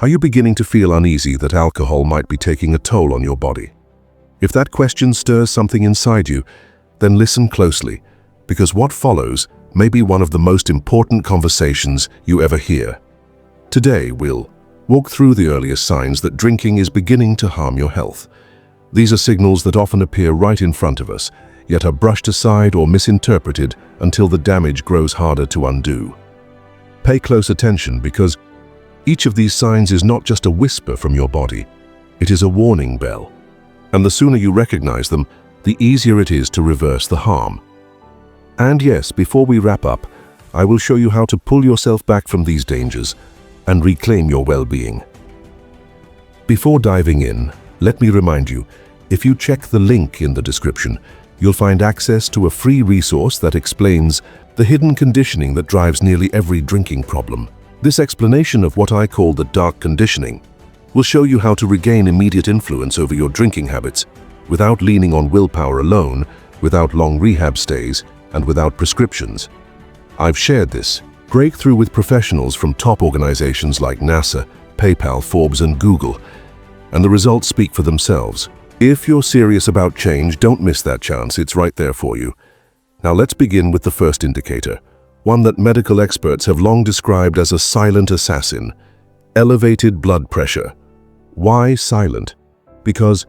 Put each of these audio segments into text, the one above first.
Are you beginning to feel uneasy that alcohol might be taking a toll on your body? If that question stirs something inside you, then listen closely, because what follows may be one of the most important conversations you ever hear. Today, we'll walk through the earliest signs that drinking is beginning to harm your health. These are signals that often appear right in front of us, yet are brushed aside or misinterpreted until the damage grows harder to undo. Pay close attention, because each of these signs is not just a whisper from your body, it is a warning bell. And the sooner you recognize them, the easier it is to reverse the harm. And yes, before we wrap up, I will show you how to pull yourself back from these dangers and reclaim your well-being. Before diving in, let me remind you, if you check the link in the description, you'll find access to a free resource that explains the hidden conditioning that drives nearly every drinking problem. This explanation of what I call the dark conditioning will show you how to regain immediate influence over your drinking habits without leaning on willpower alone, without long rehab stays, and without prescriptions. I've shared this breakthrough with professionals from top organizations like NASA, PayPal, Forbes, and Google, and the results speak for themselves. If you're serious about change, don't miss that chance. It's right there for you. Now let's begin with the first indicator, one that medical experts have long described as a silent assassin: elevated blood pressure. Why silent? Because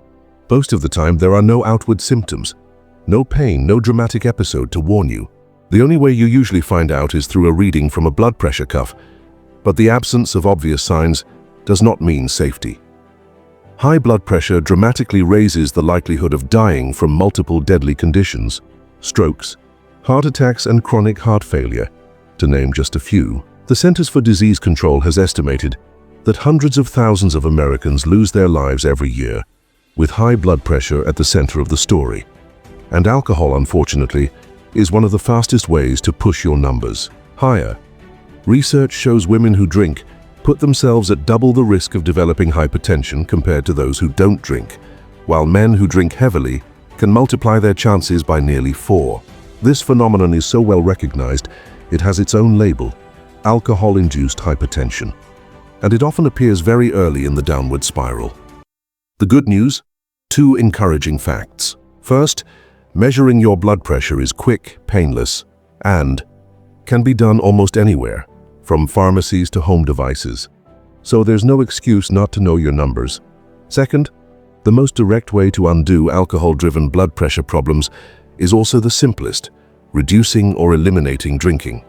most of the time there are no outward symptoms, no pain, no dramatic episode to warn you. The only way you usually find out is through a reading from a blood pressure cuff, but the absence of obvious signs does not mean safety. High blood pressure dramatically raises the likelihood of dying from multiple deadly conditions: strokes, heart attacks, and chronic heart failure, to name just a few. The Centers for Disease Control has estimated that hundreds of thousands of Americans lose their lives every year, with high blood pressure at the center of the story. And alcohol, unfortunately, is one of the fastest ways to push your numbers higher. Research shows women who drink put themselves at double the risk of developing hypertension compared to those who don't drink, while men who drink heavily can multiply their chances by nearly 4. This phenomenon is so well recognized, it has its own label: alcohol-induced hypertension. And it often appears very early in the downward spiral. The good news? 2 encouraging facts. First, measuring your blood pressure is quick, painless, and can be done almost anywhere, from pharmacies to home devices. So there's no excuse not to know your numbers. Second, the most direct way to undo alcohol-driven blood pressure problems is also the simplest: reducing or eliminating drinking.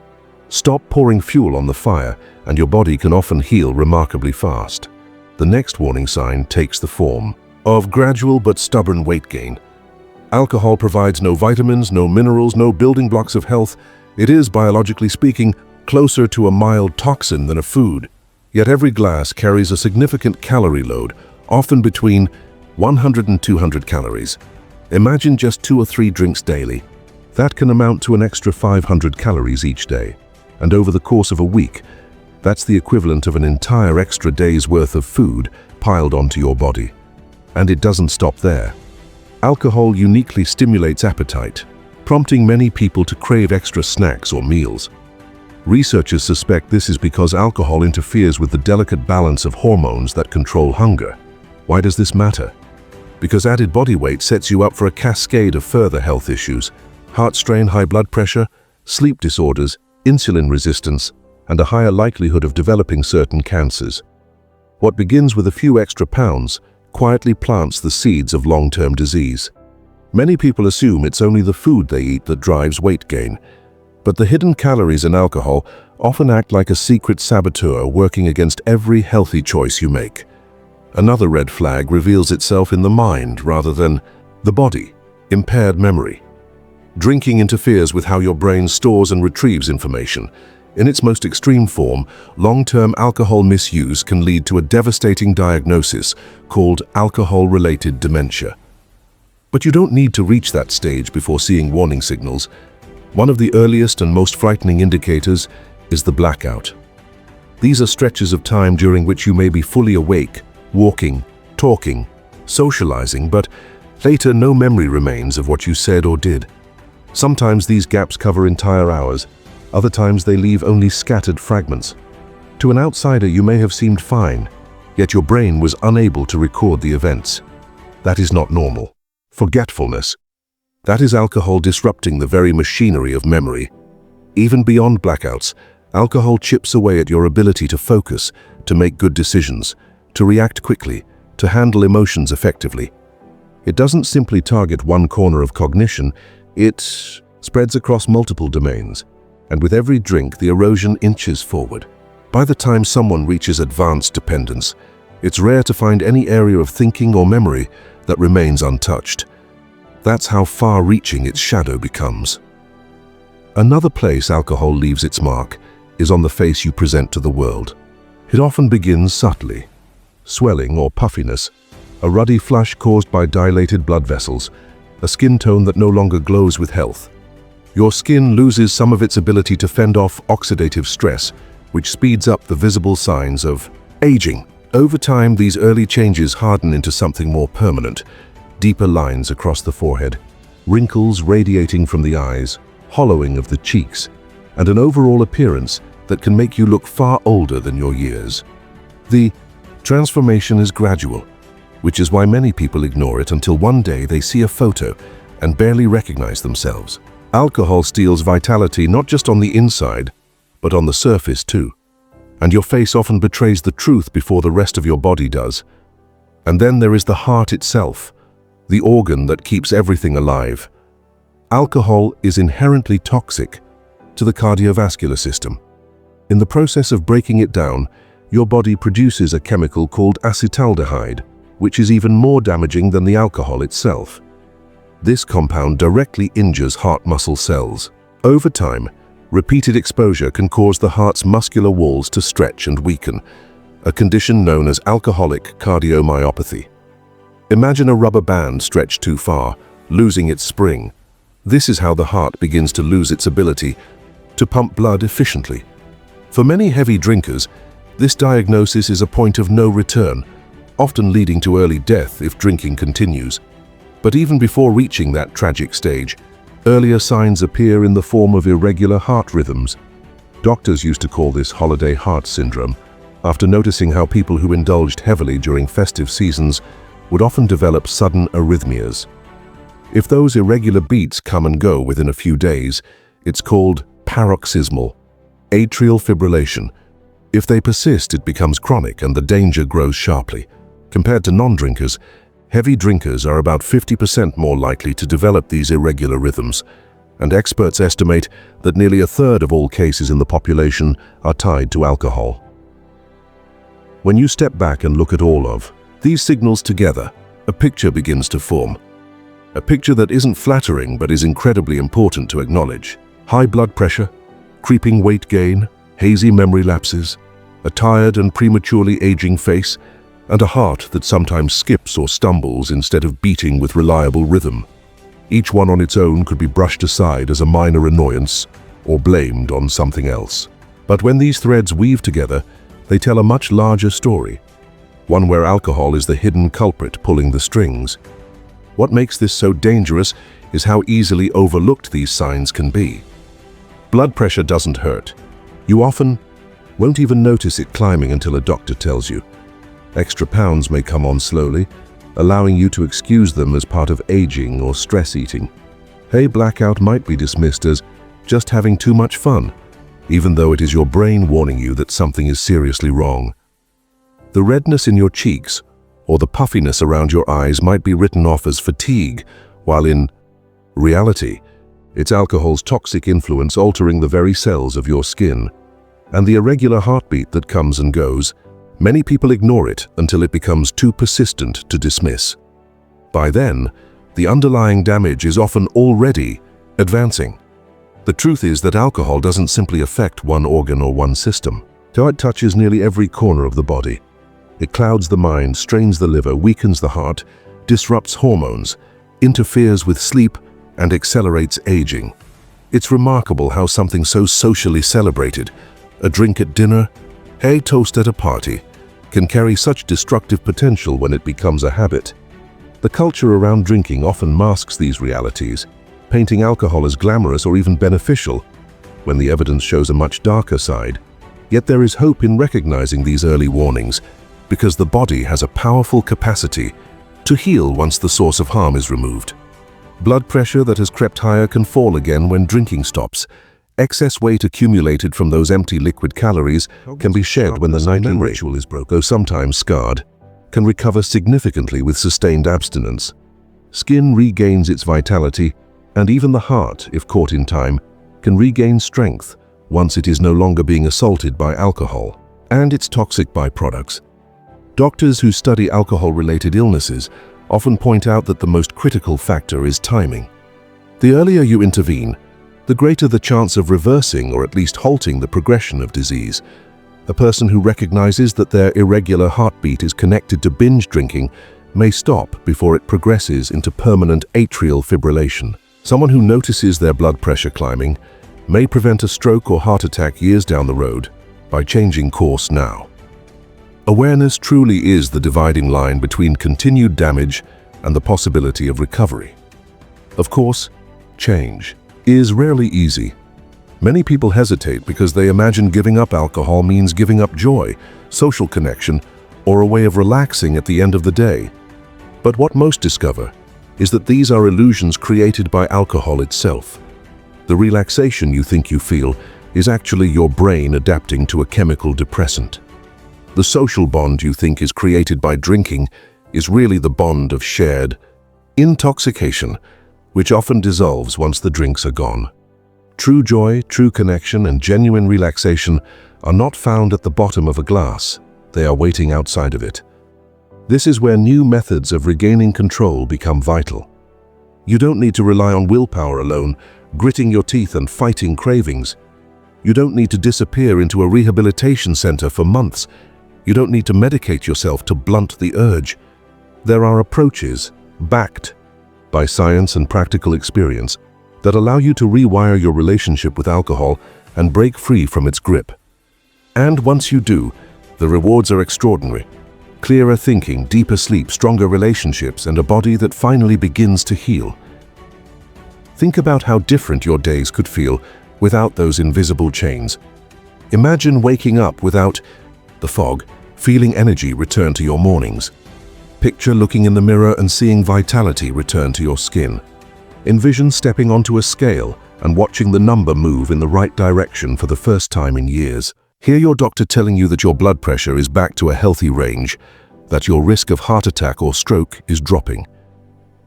Stop pouring fuel on the fire, and your body can often heal remarkably fast. The next warning sign takes the form of gradual but stubborn weight gain. Alcohol provides no vitamins, no minerals, no building blocks of health. It is, biologically speaking, closer to a mild toxin than a food. Yet every glass carries a significant calorie load, often between 100 and 200 calories. Imagine just 2 or 3 drinks daily. That can amount to an extra 500 calories each day. And over the course of a week, that's the equivalent of an entire extra day's worth of food piled onto your body. And it doesn't stop there. Alcohol uniquely stimulates appetite, prompting many people to crave extra snacks or meals. Researchers suspect this is because alcohol interferes with the delicate balance of hormones that control hunger. Why does this matter? Because added body weight sets you up for a cascade of further health issues: heart strain, high blood pressure, sleep disorders, insulin resistance, and a higher likelihood of developing certain cancers. What begins with a few extra pounds quietly plants the seeds of long-term disease. Many people assume it's only the food they eat that drives weight gain, but the hidden calories in alcohol often act like a secret saboteur working against every healthy choice you make. Another red flag reveals itself in the mind rather than the body: impaired memory. Drinking interferes with how your brain stores and retrieves information. In its most extreme form, long-term alcohol misuse can lead to a devastating diagnosis called alcohol-related dementia. But you don't need to reach that stage before seeing warning signals. One of the earliest and most frightening indicators is the blackout. These are stretches of time during which you may be fully awake, walking, talking, socializing, but later no memory remains of what you said or did. Sometimes these gaps cover entire hours. Other times they leave only scattered fragments. To an outsider, you may have seemed fine, yet your brain was unable to record the events. That is not normal. Forgetfulness. That is alcohol disrupting the very machinery of memory. Even beyond blackouts, alcohol chips away at your ability to focus, to make good decisions, to react quickly, to handle emotions effectively. It doesn't simply target one corner of cognition, it spreads across multiple domains. And with every drink, the erosion inches forward. By the time someone reaches advanced dependence, it's rare to find any area of thinking or memory that remains untouched. That's how far-reaching its shadow becomes. Another place alcohol leaves its mark is on the face you present to the world. It often begins subtly. Swelling or puffiness, a ruddy flush caused by dilated blood vessels, a skin tone that no longer glows with health. Your skin loses some of its ability to fend off oxidative stress, which speeds up the visible signs of aging. Over time, these early changes harden into something more permanent. Deeper lines across the forehead, wrinkles radiating from the eyes, hollowing of the cheeks, and an overall appearance that can make you look far older than your years. The transformation is gradual, which is why many people ignore it until one day they see a photo and barely recognize themselves. Alcohol steals vitality not just on the inside, but on the surface too. And your face often betrays the truth before the rest of your body does. And then there is the heart itself, the organ that keeps everything alive. Alcohol is inherently toxic to the cardiovascular system. In the process of breaking it down, your body produces a chemical called acetaldehyde, which is even more damaging than the alcohol itself. This compound directly injures heart muscle cells. Over time, repeated exposure can cause the heart's muscular walls to stretch and weaken, a condition known as alcoholic cardiomyopathy. Imagine a rubber band stretched too far, losing its spring. This is how the heart begins to lose its ability to pump blood efficiently. For many heavy drinkers, this diagnosis is a point of no return, often leading to early death if drinking continues. But even before reaching that tragic stage, earlier signs appear in the form of irregular heart rhythms. Doctors used to call this holiday heart syndrome, after noticing how people who indulged heavily during festive seasons would often develop sudden arrhythmias. If those irregular beats come and go within a few days, it's called paroxysmal atrial fibrillation. If they persist, it becomes chronic and the danger grows sharply. Compared to non-drinkers, heavy drinkers are about 50% more likely to develop these irregular rhythms, and experts estimate that nearly a third of all cases in the population are tied to alcohol. When you step back and look at all of these signals together, a picture begins to form. A picture that isn't flattering but is incredibly important to acknowledge. High blood pressure, creeping weight gain, hazy memory lapses, a tired and prematurely aging face, and a heart that sometimes skips or stumbles instead of beating with reliable rhythm. Each one on its own could be brushed aside as a minor annoyance or blamed on something else. But when these threads weave together, they tell a much larger story, one where alcohol is the hidden culprit pulling the strings. What makes this so dangerous is how easily overlooked these signs can be. Blood pressure doesn't hurt. You often won't even notice it climbing until a doctor tells you. Extra pounds may come on slowly, allowing you to excuse them as part of aging or stress eating. A blackout might be dismissed as just having too much fun, even though it is your brain warning you that something is seriously wrong. The redness in your cheeks or the puffiness around your eyes might be written off as fatigue, while in reality, it's alcohol's toxic influence altering the very cells of your skin. And the irregular heartbeat that comes and goes, many people ignore it until it becomes too persistent to dismiss. By then, the underlying damage is often already advancing. The truth is that alcohol doesn't simply affect one organ or one system. It touches nearly every corner of the body. It clouds the mind, strains the liver, weakens the heart, disrupts hormones, interferes with sleep, and accelerates aging. It's remarkable how something so socially celebrated, a drink at dinner, a toast at a party, can carry such destructive potential when it becomes a habit. The culture around drinking often masks these realities, painting alcohol as glamorous or even beneficial, when the evidence shows a much darker side. Yet there is hope in recognizing these early warnings. because the body has a powerful capacity to heal once the source of harm is removed. Blood pressure that has crept higher can fall again when drinking stops. Excess weight accumulated from those empty liquid calories can be shed when the nightly ritual is broken, though sometimes scarred, can recover significantly with sustained abstinence. Skin regains its vitality, and even the heart, if caught in time, can regain strength once it is no longer being assaulted by alcohol and its toxic byproducts. Doctors who study alcohol-related illnesses often point out that the most critical factor is timing. The earlier you intervene, the greater the chance of reversing or at least halting the progression of disease. A person who recognizes that their irregular heartbeat is connected to binge drinking may stop before it progresses into permanent atrial fibrillation. Someone who notices their blood pressure climbing may prevent a stroke or heart attack years down the road by changing course now. Awareness truly is the dividing line between continued damage and the possibility of recovery. Of course, change is rarely easy. Many people hesitate because they imagine giving up alcohol means giving up joy, social connection, or a way of relaxing at the end of the day. But what most discover is that these are illusions created by alcohol itself. The relaxation you think you feel is actually your brain adapting to a chemical depressant. The social bond you think is created by drinking is really the bond of shared intoxication, which often dissolves once the drinks are gone. True joy, true connection, and genuine relaxation are not found at the bottom of a glass. They are waiting outside of it. This is where new methods of regaining control become vital. You don't need to rely on willpower alone, gritting your teeth and fighting cravings. You don't need to disappear into a rehabilitation center for months. You don't need to medicate yourself to blunt the urge. There are approaches, backed by science and practical experience, that allow you to rewire your relationship with alcohol and break free from its grip. And once you do, the rewards are extraordinary. Clearer thinking, deeper sleep, stronger relationships, and a body that finally begins to heal. Think about how different your days could feel without those invisible chains. Imagine waking up without the fog, feeling energy return to your mornings. Picture looking in the mirror and seeing vitality return to your skin. Envision stepping onto a scale and watching the number move in the right direction for the first time in years. Hear your doctor telling you that your blood pressure is back to a healthy range, that your risk of heart attack or stroke is dropping.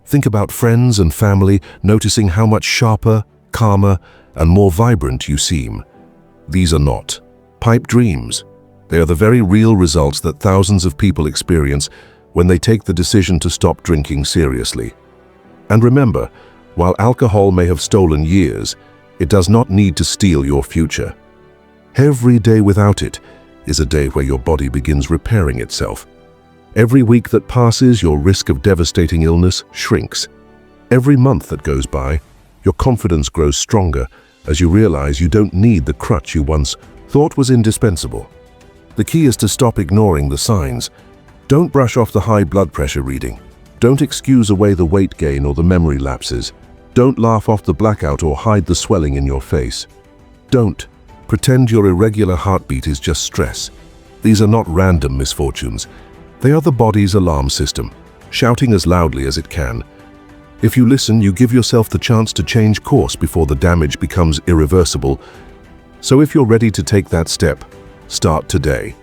Think about friends and family noticing how much sharper, calmer, and more vibrant you seem. These are not pipe dreams. They are the very real results that thousands of people experience when they take the decision to stop drinking seriously. And remember, while alcohol may have stolen years, it does not need to steal your future. Every day without it is a day where your body begins repairing itself. Every week that passes, your risk of devastating illness shrinks. Every month that goes by, your confidence grows stronger as you realize you don't need the crutch you once thought was indispensable. The key is to stop ignoring the signs. Don't brush off the high blood pressure reading. Don't excuse away the weight gain or the memory lapses. Don't laugh off the blackout or hide the swelling in your face. Don't pretend your irregular heartbeat is just stress. These are not random misfortunes. They are the body's alarm system, shouting as loudly as it can. If you listen, you give yourself the chance to change course before the damage becomes irreversible. So if you're ready to take that step, start today.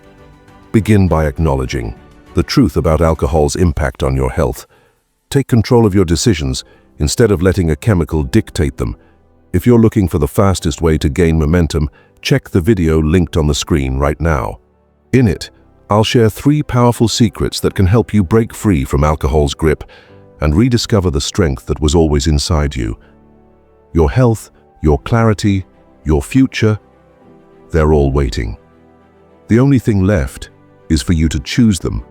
Begin by acknowledging the truth about alcohol's impact on your health. Take control of your decisions instead of letting a chemical dictate them. If you're looking for the fastest way to gain momentum, check the video linked on the screen right now. In it, I'll share 3 powerful secrets that can help you break free from alcohol's grip and rediscover the strength that was always inside you. Your health, your clarity, your future, they're all waiting. The only thing left is for you to choose them.